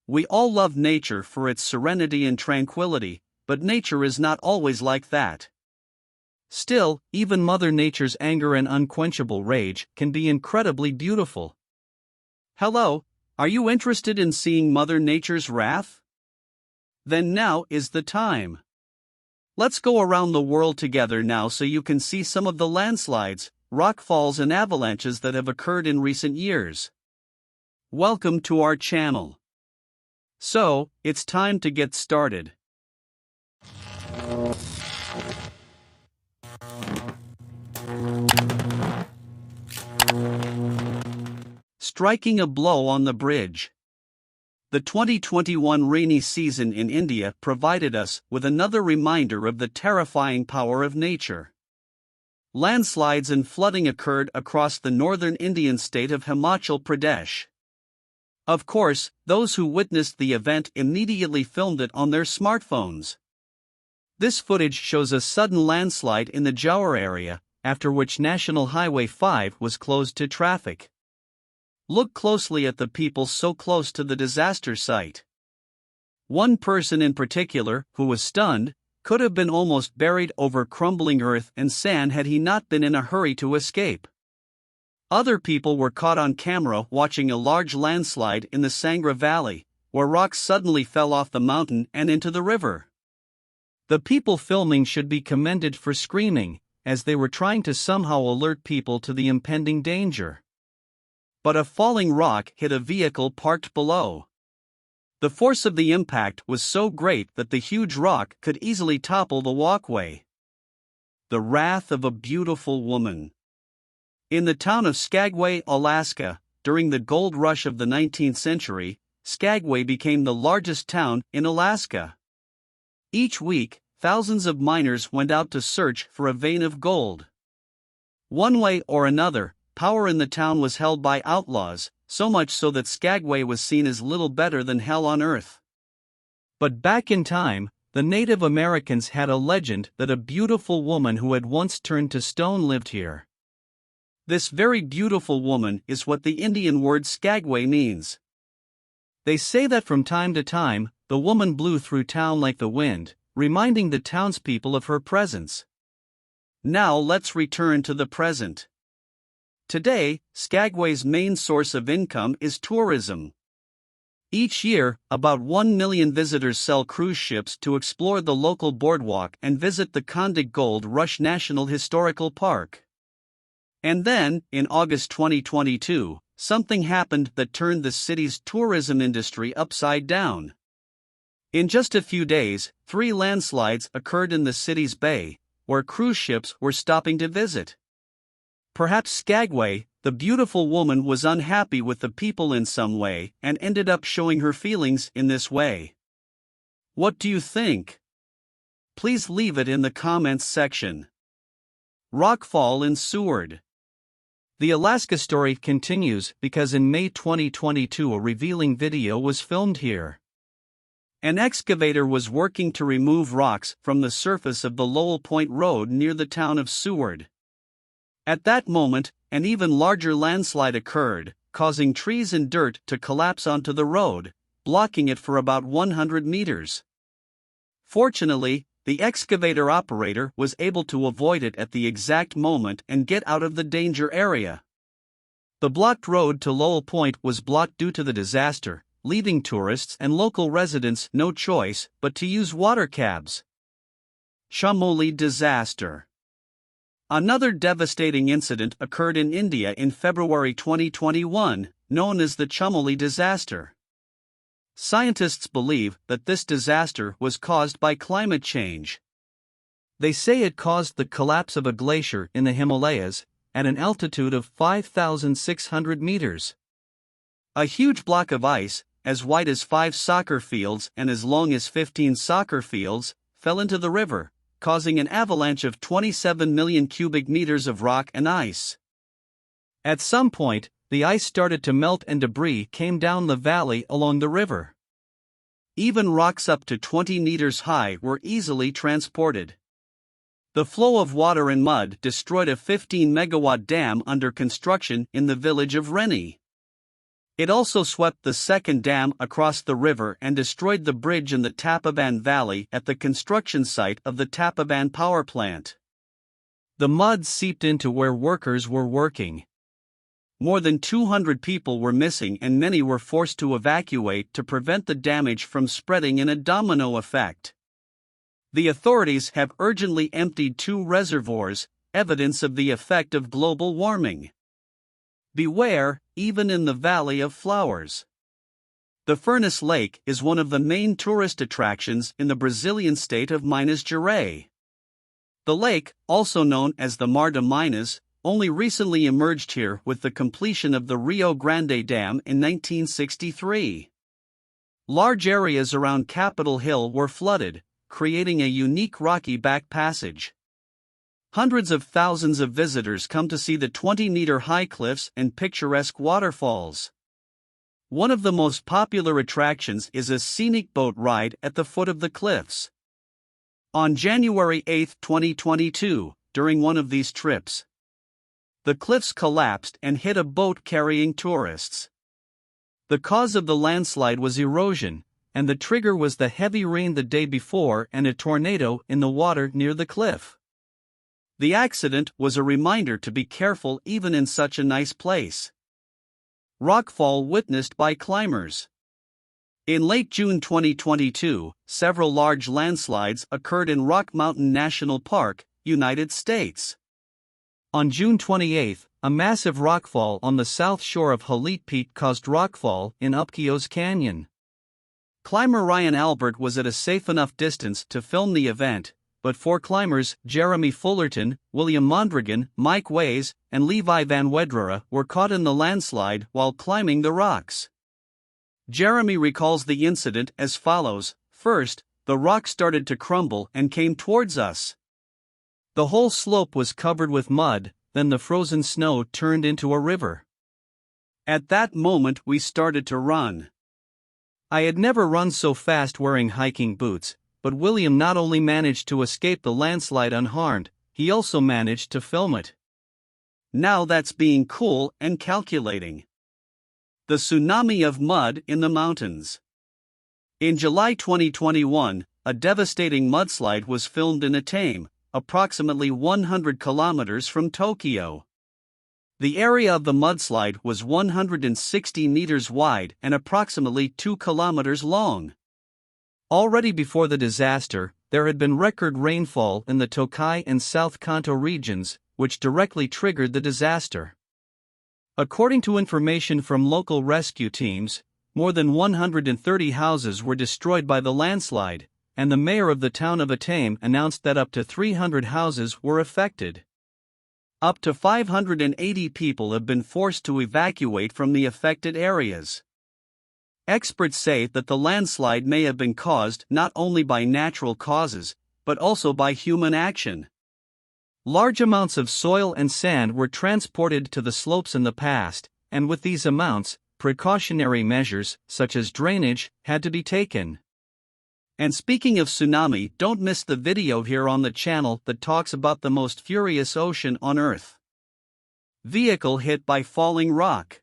We all love nature for its serenity and tranquility, but nature is not always like that. Still, even Mother Nature's anger and unquenchable rage can be incredibly beautiful. Hello, are you interested in seeing Mother Nature's wrath? Then now is the time. Let's go around the world together now so you can see some of the landslides, rockfalls and avalanches that have occurred in recent years. Welcome to our channel. So, it's time to get started. Striking a blow on the bridge. The 2021 rainy season in India provided us with another reminder of the terrifying power of nature. Landslides and flooding occurred across the northern Indian state of Himachal Pradesh. Of course, those who witnessed the event immediately filmed it on their smartphones. This footage shows a sudden landslide in the Jaure area, after which National Highway 5 was closed to traffic. Look closely at the people so close to the disaster site. One person in particular, who was stunned, could have been almost buried over crumbling earth and sand had he not been in a hurry to escape. Other people were caught on camera watching a large landslide in the Sangra Valley, where rocks suddenly fell off the mountain and into the river. The people filming should be commended for screaming, as they were trying to somehow alert people to the impending danger. But a falling rock hit a vehicle parked below. The force of the impact was so great that the huge rock could easily topple the walkway. The wrath of a beautiful woman. In the town of Skagway, Alaska, during the gold rush of the 19th century, Skagway became the largest town in Alaska. Each week, thousands of miners went out to search for a vein of gold. One way or another, power in the town was held by outlaws, so much so that Skagway was seen as little better than hell on earth. But back in time, the Native Americans had a legend that a beautiful woman who had once turned to stone lived here. This very beautiful woman is what the Indian word Skagway means. They say that from time to time, the woman blew through town like the wind, reminding the townspeople of her presence. Now let's return to the present. Today, Skagway's main source of income is tourism. Each year, about 1 million visitors sail cruise ships to explore the local boardwalk and visit the Kondik Gold Rush National Historical Park. And then, in August 2022, something happened that turned the city's tourism industry upside down. In just a few days, 3 landslides occurred in the city's bay, where cruise ships were stopping to visit. Perhaps Skagway, the beautiful woman, was unhappy with the people in some way and ended up showing her feelings in this way. What do you think? Please leave it in the comments section. Rockfall in Seward. The Alaska story continues because in May 2022 a revealing video was filmed here. An excavator was working to remove rocks from the surface of the Lowell Point Road near the town of Seward. At that moment, an even larger landslide occurred, causing trees and dirt to collapse onto the road, blocking it for about 100 meters. Fortunately, the excavator operator was able to avoid it at the exact moment and get out of the danger area. The blocked road to Lowell Point was blocked due to the disaster, leaving tourists and local residents no choice but to use water cabs. Chamoli disaster. Another devastating incident occurred in India in February 2021, known as the Chamoli disaster. Scientists believe that this disaster was caused by climate change. They say it caused the collapse of a glacier in the Himalayas, at an altitude of 5,600 meters. A huge block of ice, as wide as 5 soccer fields and as long as 15 soccer fields, fell into the river, causing an avalanche of 27 million cubic meters of rock and ice. At some point, the ice started to melt and debris came down the valley along the river. Even rocks up to 20 meters high were easily transported. The flow of water and mud destroyed a 15-megawatt dam under construction in the village of Rennie. It also swept the second dam across the river and destroyed the bridge in the Tapoban Valley at the construction site of the Tapoban power plant. The mud seeped into where workers were working. More than 200 people were missing and many were forced to evacuate to prevent the damage from spreading in a domino effect. The authorities have urgently emptied 2 reservoirs, evidence of the effect of global warming. Beware, even in the Valley of Flowers. The Furnace Lake is one of the main tourist attractions in the Brazilian state of Minas Gerais. The lake, also known as the Mar de Minas, only recently emerged here with the completion of the Rio Grande Dam in 1963. Large areas around Capitol Hill were flooded, creating a unique rocky back passage. Hundreds of thousands of visitors come to see the 20-meter-high cliffs and picturesque waterfalls. One of the most popular attractions is a scenic boat ride at the foot of the cliffs. On January 8, 2022, during one of these trips, the cliffs collapsed and hit a boat carrying tourists. The cause of the landslide was erosion, and the trigger was the heavy rain the day before and a tornado in the water near the cliff. The accident was a reminder to be careful even in such a nice place. Rockfall witnessed by climbers. In late June 2022, several large landslides occurred in Rock Mountain National Park, United States. On June 28, a massive rockfall on the south shore of Halit Peak caused rockfall in Upkios Canyon. Climber Ryan Albert was at a safe enough distance to film the event, but 4 climbers, Jeremy Fullerton, William Mondragon, Mike Ways, and Levi Van Wedrera, were caught in the landslide while climbing the rocks. Jeremy recalls the incident as follows: "First, the rock started to crumble and came towards us. The whole slope was covered with mud, then the frozen snow turned into a river. At that moment we started to run. I had never run so fast wearing hiking boots, but William not only managed to escape the landslide unharmed, he also managed to film it. Now that's being cool and calculating." The tsunami of mud in the mountains. In July 2021, a devastating mudslide was filmed in Atame, approximately 100 kilometers from Tokyo. The area of the mudslide was 160 meters wide and approximately 2 kilometers long. Already before the disaster, there had been record rainfall in the Tokai and South Kanto regions, which directly triggered the disaster. According to information from local rescue teams, more than 130 houses were destroyed by the landslide, and the mayor of the town of Atame announced that up to 300 houses were affected. Up to 580 people have been forced to evacuate from the affected areas. Experts say that the landslide may have been caused not only by natural causes, but also by human action. Large amounts of soil and sand were transported to the slopes in the past, and with these amounts, precautionary measures, such as drainage, had to be taken. And speaking of tsunami, don't miss the video here on the channel that talks about the most furious ocean on Earth. Vehicle hit by falling rock.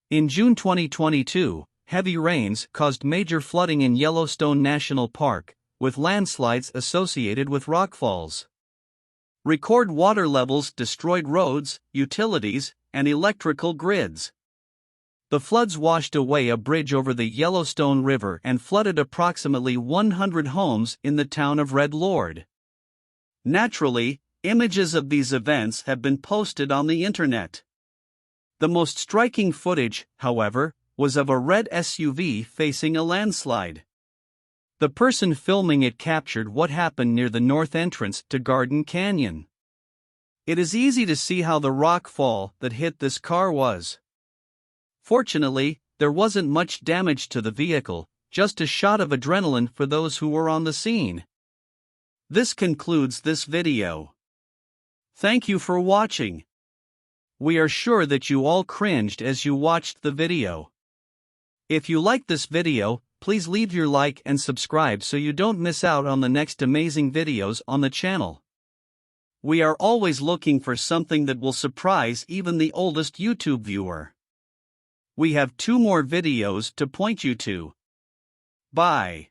In June 2022, heavy rains caused major flooding in Yellowstone National Park, with landslides associated with rockfalls. Record water levels destroyed roads, utilities, and electrical grids. The floods washed away a bridge over the Yellowstone River and flooded approximately 100 homes in the town of Red Lord. Naturally, images of these events have been posted on the internet. The most striking footage, however, was of a red SUV facing a landslide. The person filming it captured what happened near the north entrance to Garden Canyon. It is easy to see how the rock fall that hit this car was. Fortunately, there wasn't much damage to the vehicle, just a shot of adrenaline for those who were on the scene. This concludes this video. Thank you for watching. We are sure that you all cringed as you watched the video. If you liked this video, please leave your like and subscribe so you don't miss out on the next amazing videos on the channel. We are always looking for something that will surprise even the oldest YouTube viewer. We have 2 more videos to point you to. Bye.